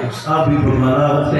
أصحابي بالمناطق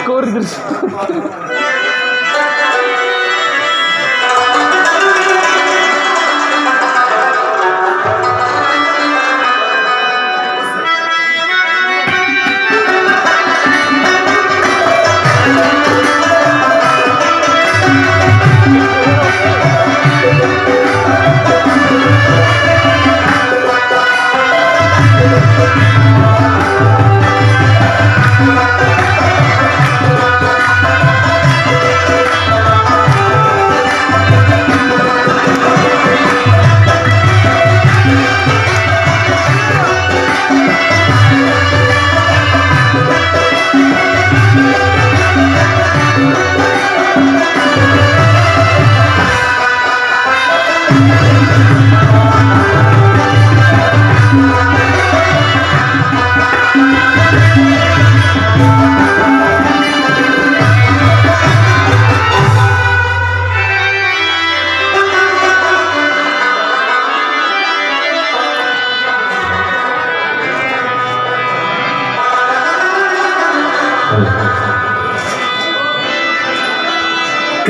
Corridors.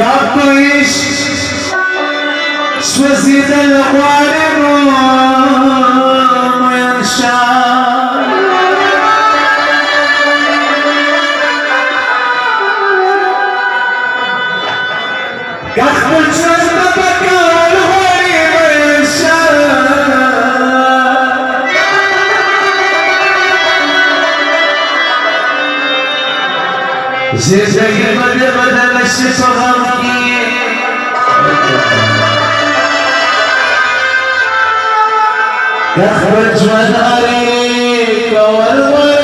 كطيش سوزيد الغوارب وينشال كخبل جنبك الغريب وينشال زي بدل الشفا يخرج مداريك والوريد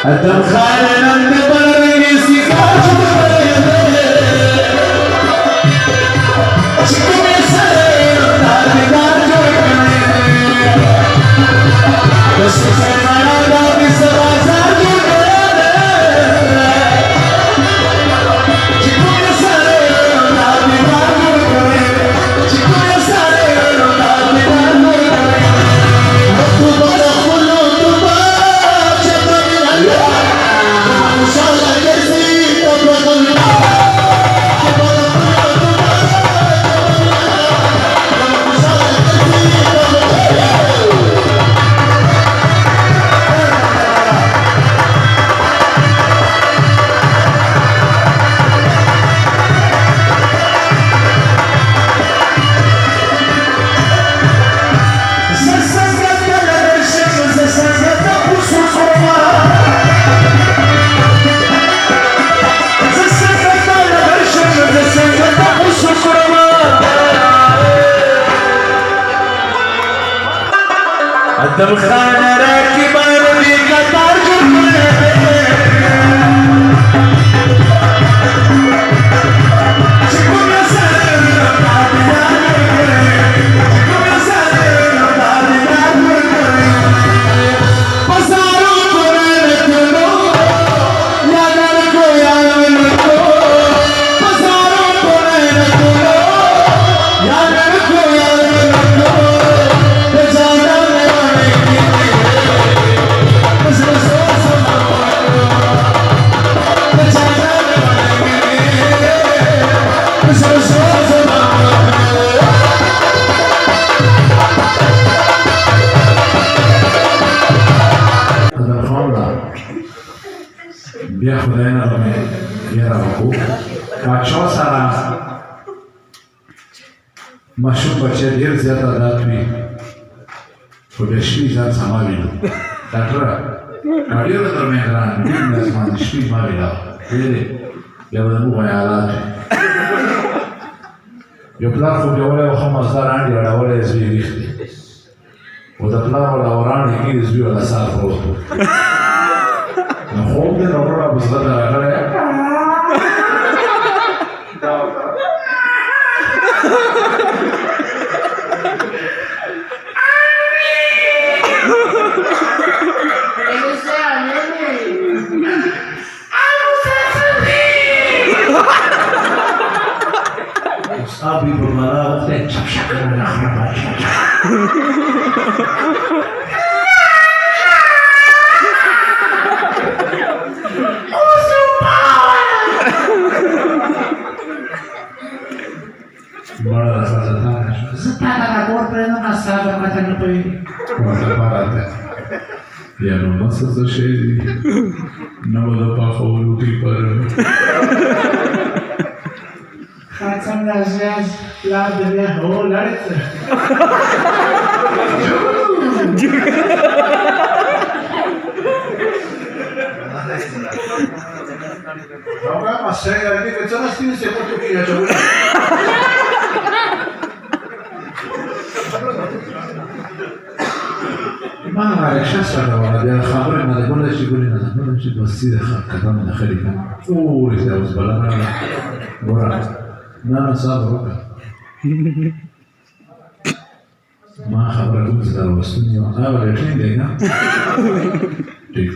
أنت خالنا بطريق سكاش شكوم يسير هذه دار بس سمعنا دار سوازات شكوم يسير هذه دار شكوم يسير هذه دار مكتوب على خلود अदम खान की बारदी का ताज بیا خدای نرمه یه رو کاچو سارا مشروب بچه دیر زیاد عادت می و بشمی زیاد سما بینو دکتره کاریو رو در مهران بیم نزمان شمی ما بینا بیده بیا بدمو غیالات یو پلار خوب جواله و خم ازدار آنگی و دوله ازوی ریختی و دا پلار و دوران یکی ازوی و لسال خروز بود خوب ده نورو را بزرد نرکره Sabi bermalah, dan cap-cap Bora rasa setada na cor prendo na sala matando pai. Quanta parada. Ya no nosso cheio. Não dá para falar o que para. Hatsam Rajas lá de minha rola. Agora uma série ali que eu não sei se eu vou ter que jogar. ما معلش أسرع ولا بيا خبر ما ده كل شيء قولنا ده كل شيء بسيط كلام من خلينا أوه إذا وزبلنا ورا نانا صار ورا ما خبر كم زاد وستني وأنا ولا شيء دينا ठीक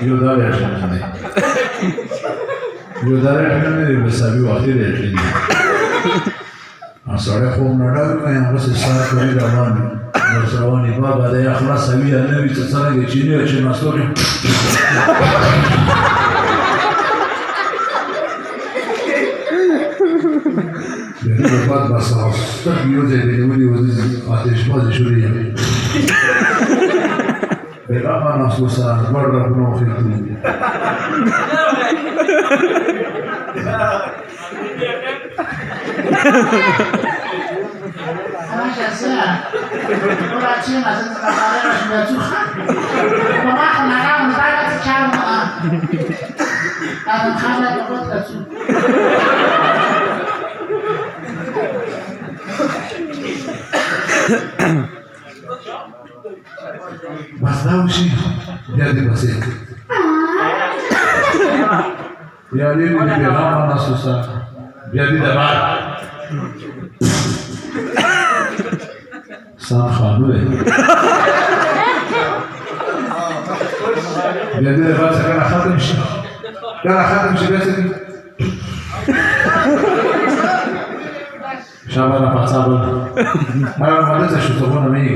يودار يا شيخ يودار يا شيخ بس أبي وقتي ده سړی خوب نه ډارېږي هغسې ساه کوي روان وي روانې بابا دی خلاصوي یا نه وي څه څرنګه چیني او چې ناستوري د دې بعد به سره سترګې یو ځای کې نیولي وو آتشبازې شولې یم بېغمه ناستو سره لوړ رګونه وخېږدي Acha sea, ora china se está parando de chuja. Como bajo na gama no vai te chama. A não chama de outra chu. Mas não sim, já de você. E ali ele pegava na sua بیا دې دبار سان خانو دی بیا دې دبار څنګه ختم شي کله ختم شي بیا څه شابه نه پاتابل هغه ماده څه شو ته نه مې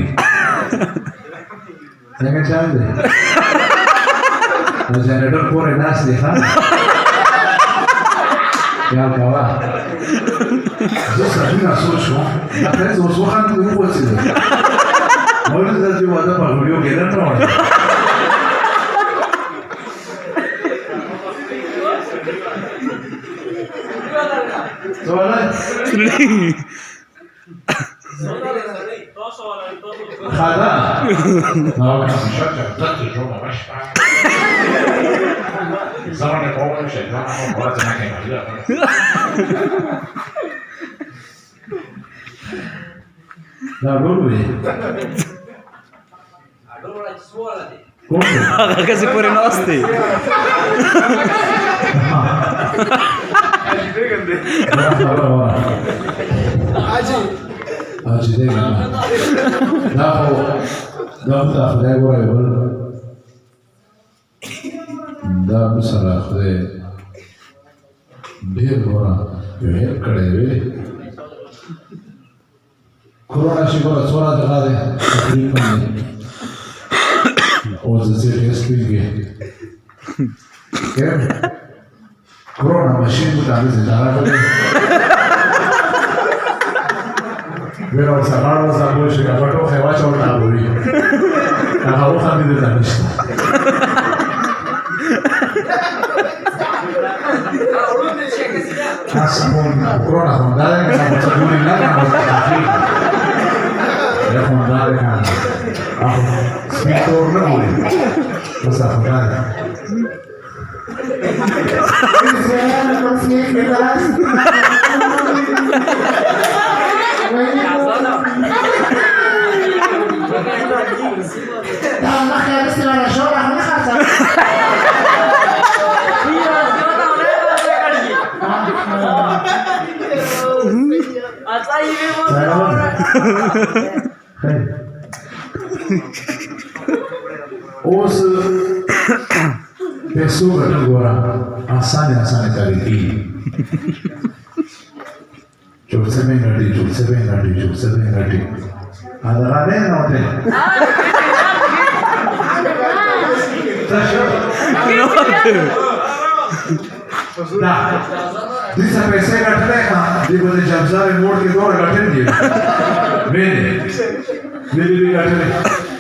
څنګه چل دی نو جنریټر پورې ناس دی ها Ya acaba. Yo sabía una socio. La tres dos hojas de un juez. No le das llevada para Julio que era no. ¿Sola? Jada. No, no, زمان قوم شیطان هم باید نکنید. دا ډول وي کوم هغه کسې پورې ناست دی حاجي دی دا خو ته خدای وایي بل دا مو سره خدای ډېر ګوره یو هېر کړی وي کرونا شي ګوره څومره دغه دی تقریبا اوس د سیریس کېږي کرونا ماشین مو تعویض اداره کړی ویل ورسره غاړه ورسره پوه شي که پټوخی واچوه ټاپوي هغه وخندېدل ته نشته کرونا خونده دی که ورته ګوري نه کنه ورته تخلیق یا خونده دی کنه سپین تور نه ګوري ورسره خونده دی اوس پیسو ګټل ګوره اسانه طریقې چورسبې ګټي هغه نه نوته دا دې څه پیسې ګټلې ښه دې په جمزاري موړ کې دوه ګټلې دي دې ګټلې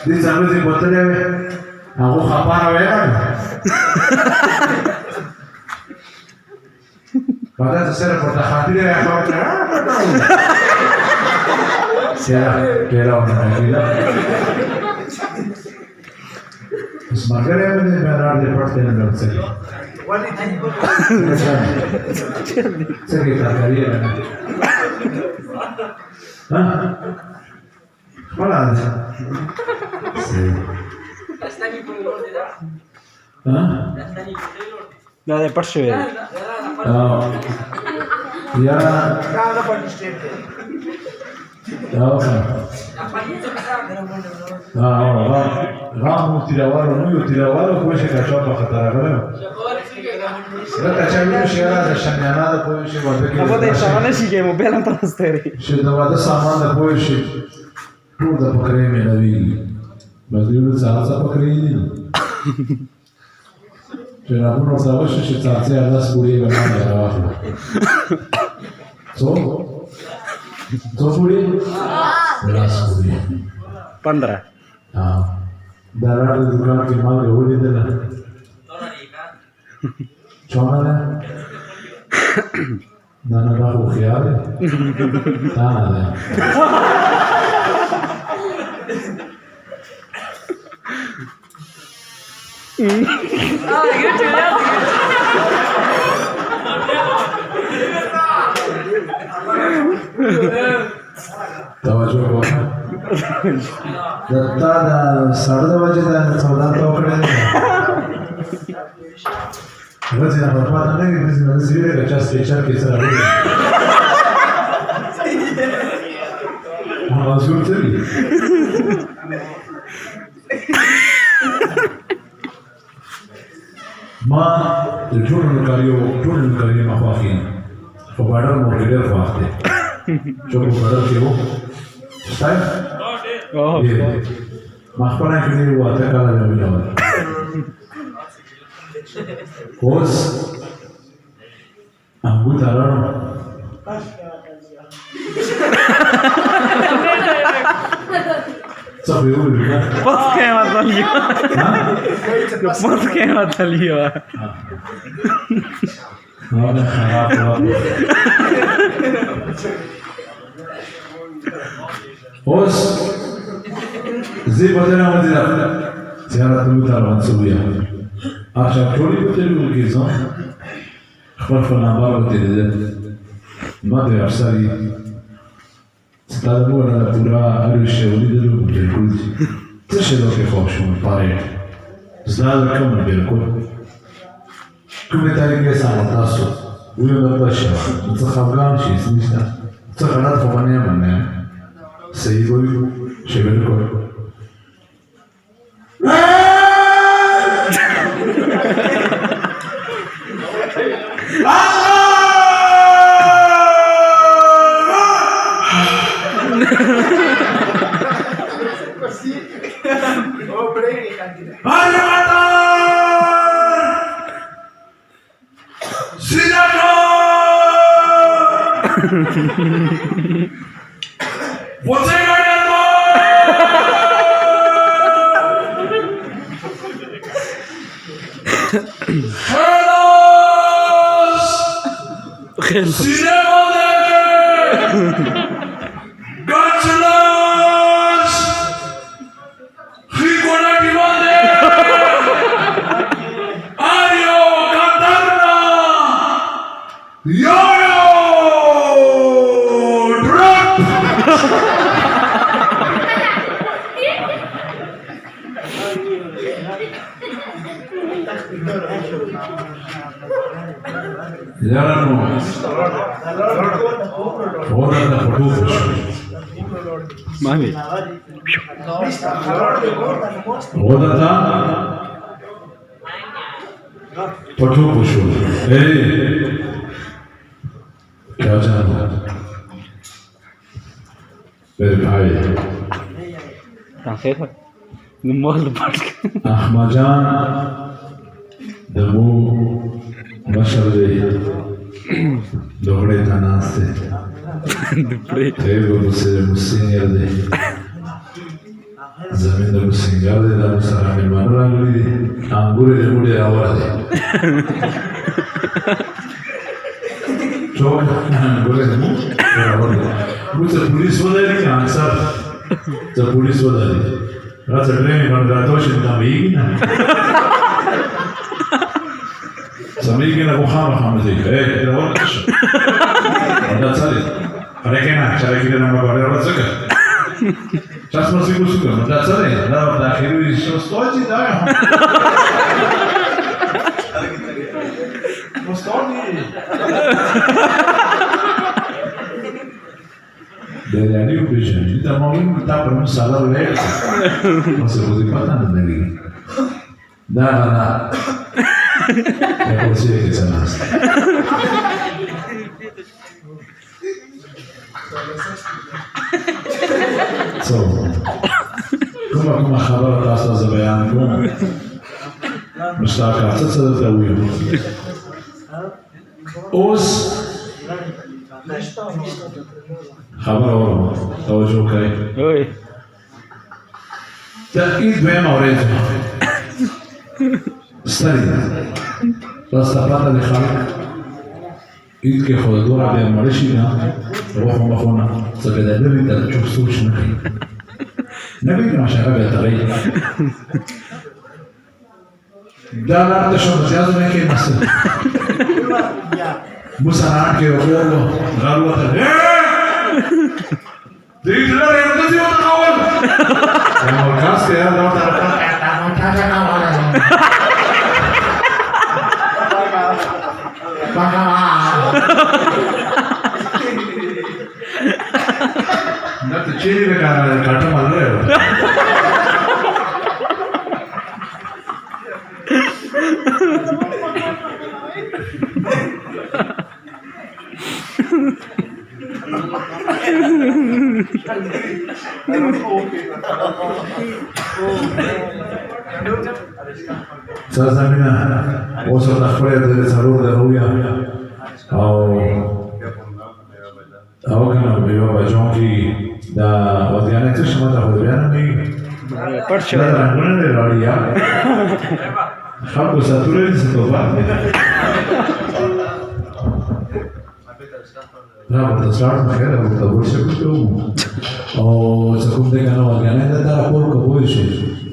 دې څنګه دې بوتلې هغه خبره وایي بعد سره په تخاطر یې خبره سره ډېرونه کېلا اوس مګر یې باندې بهرار دې پټه نه ورڅي ولی دې څنګه کاریه ها ولا دا دې پټ شوی یا رامو تیراوالو نو یو تیراوالو کوشش کاچا په خطر راغله دا کاچا یو شی را د شمیانا د کوی شی ورته کې هغه د انسان شي کې موبایل هم تاسو ته شي دا واده سامان د کوی شي ټول د پکړې مې لوي بس یو څه پکړې دي چې راغونو سره شي چې تاسو یې لاس پوری باندې راوخلو څو پوری لاس پوری 15 دا راځي د دکان کې مال غوړې ده نه چونه ده دا نه راغو خیال دا نه ده توجه وکړه دا ساړه د وجه د سودا ته وکړه ورځې نه په پاتې نه کې د زیرې د چا سټیچر کې سره وي هغه څور ته ما د ټولو نوکریو ما خوښي په باډر مو ډېر خوښ دی چې په باډر کې وو شته ما خپل کې وو اته کاله مې ویل اوس هغه ترانو څه به وایي پس کې مطلب هذا خراب اوس زی بدنه ودی دا زیارت موږ منسوبه اخر ټولې په تلو کې ځم خپل نمبر وته دې ما دې ارسالي ستا د مور نه پوره هر یو شی ولیدلو بلکل دي څه شی درته خوښ شو پارېټ زما د کوم بلکل کومې طریقې سره تاسو ویو درته شوه څه خفګان شي څه نشته څه غلط خو به نه یم نه صحیح به وي چې بلکل Yarano, ora da produto. Mami. Ora da produto show. Hey, क्या जानो? मेरे भाई. Translate. Numol part. Ahmajan, दमो मशर दे दोहरे तनास से तेरे मुझसे मुझसे दे जमीन दे मुझसे दे दाम सारा में मानूरा लगी दे आंगूरे दे मुड़े आवाज़ दे चौक आंगूरे दे मुझे आवाज़ दे मुझे पुलिस वाले ने आंसर जब पुलिस वाले रात ट्रेन में बंद रातों से तमीग ना Samigina Muhammad Hamdi, hey, the one that's it. I can't actually get a number of Zucker. Just must be Zucker, but that's it. Now that he is so stoic, the new vision, the moment that from Salah later was a button. Da. Я посею за нас. So, كما خبرت أستاذ بيانكم مشتاق أتصل التويل. أوس خبر أورما توجه كاي. تأكيد بهم أوريزم. ستاري راستا پاتا دی خلق اید که خوددورا بیا مرشی نا روح مخونا سبیده نبی تا چوب سوچ نکی نبی که مشاقه بیا تغیی دا لار تشو بزیازو نکی نسل موسانان که روحو غالو تا دیت لار یمدزی و تقاول یا مرکاز که یا دور تا No te chiri de cara del cartón madrero. Sazamina, vos otras fuerzas de salud de rubia. او کنه به یو بچون کې دا ودیانه څه شمه دا ودیانه نه پټ شو دا رنگونه نه راړیا خلکو ساتورې څه توبه نه په ستارت مخه دا ورته ورشه کوو او څه کوم دې کنه ودیانه دا تر پور کوو شي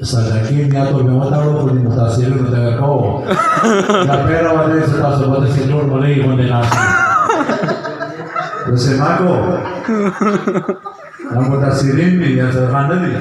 ساده یا تو me mataron por imitación no te acabo la pera vale ese paso puede ser normal y donde nace José Marco دا متاثرین دي یا سرخان نه دي